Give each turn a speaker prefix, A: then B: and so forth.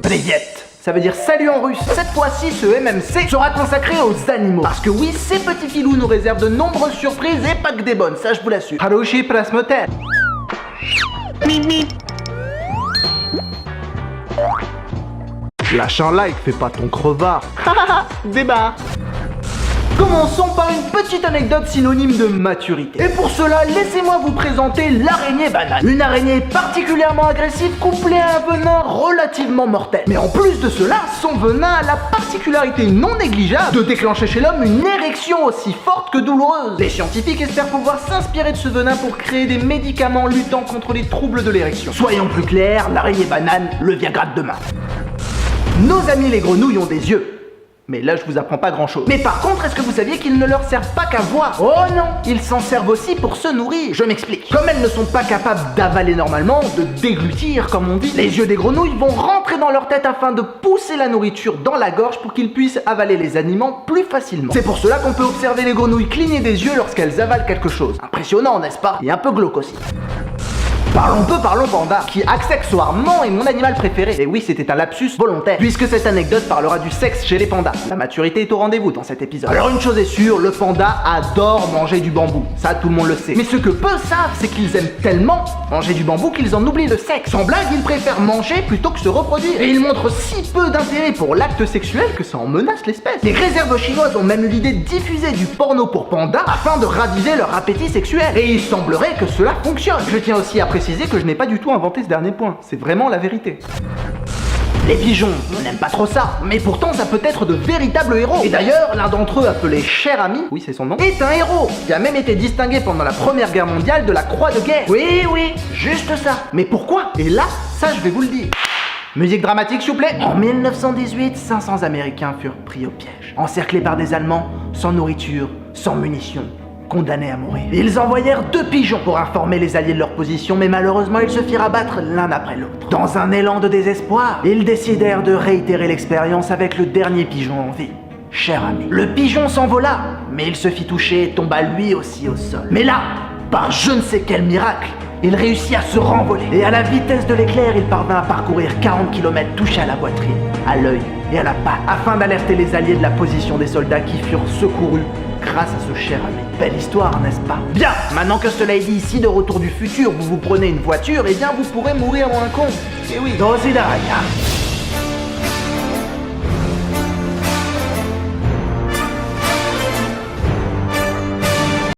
A: Privet. Ça veut dire salut en russe. Cette fois-ci, ce MMC sera consacré aux animaux. Parce que oui, ces petits filous nous réservent de nombreuses surprises et pas que des bonnes, ça je vous l'assure. Haroshi prasmoter. Lâche un like, fais pas ton crevard. Débat. Commençons par une petite anecdote synonyme de maturité. Et pour cela, laissez-moi vous présenter l'araignée banane. Une araignée particulièrement agressive couplée à un venin relativement mortel. Mais en plus de cela, son venin a la particularité non négligeable de déclencher chez l'homme une érection aussi forte que douloureuse. Les scientifiques espèrent pouvoir s'inspirer de ce venin pour créer des médicaments luttant contre les troubles de l'érection. Soyons plus clairs, l'araignée banane, le Viagra de demain. Nos amis les grenouilles ont des yeux. Mais là, je vous apprends pas grand chose. Mais par contre, est-ce que vous saviez qu'ils ne leur servent pas qu'à voir? Oh non, ils s'en servent aussi pour se nourrir. Je m'explique. Comme elles ne sont pas capables d'avaler normalement, de déglutir comme on dit, les yeux des grenouilles vont rentrer dans leur tête afin de pousser la nourriture dans la gorge pour qu'ils puissent avaler les aliments plus facilement. C'est pour cela qu'on peut observer les grenouilles cligner des yeux lorsqu'elles avalent quelque chose. Impressionnant, n'est-ce pas? Et un peu glauque aussi. Parlons panda, qui accessoirement est mon animal préféré. Et oui, c'était un lapsus volontaire, puisque cette anecdote parlera du sexe chez les pandas. La maturité est au rendez-vous dans cet épisode. Alors une chose est sûre, le panda adore manger du bambou. Ça, tout le monde le sait. Mais ce que peu savent, c'est qu'ils aiment tellement manger du bambou qu'ils en oublient le sexe. Sans blague, ils préfèrent manger plutôt que se reproduire. Et ils montrent si peu d'intérêt pour l'acte sexuel que ça en menace l'espèce. Les réserves chinoises ont même eu l'idée de diffuser du porno pour pandas afin de raviver leur appétit sexuel. Et il semblerait que cela fonctionne. Je tiens aussi à préciser que je n'ai pas du tout inventé ce dernier point, c'est vraiment la vérité. Les pigeons, on n'aime pas trop ça, mais pourtant ça peut être de véritables héros. Et d'ailleurs, l'un d'entre eux, appelé Cher Ami, oui c'est son nom, est un héros, qui a même été distingué pendant la Première Guerre mondiale de la Croix de guerre. Oui, juste ça. Mais pourquoi? Et là, ça je vais vous le dire. Musique dramatique s'il vous plaît. En 1918, 500 Américains furent pris au piège, encerclés par des Allemands, sans nourriture, sans munitions, condamnés à mourir. Ils envoyèrent 2 pigeons pour informer les alliés de leur position, mais malheureusement ils se firent abattre l'un après l'autre. Dans un élan de désespoir, ils décidèrent de réitérer l'expérience avec le dernier pigeon en vie, Cher Ami. Le pigeon s'envola, mais il se fit toucher et tomba lui aussi au sol. Mais là, par je ne sais quel miracle, il réussit à se renvoler. Et à la vitesse de l'éclair, il parvint à parcourir 40 km touché à la poitrine, à l'œil et à la patte, afin d'alerter les alliés de la position des soldats qui furent secourus grâce à ce Cher Ami. Belle histoire, n'est-ce pas? Bien, maintenant que cela est dit ici, de retour du futur, vous prenez une voiture, et bien vous pourrez mourir moins con. Et oui, Dosidaraya.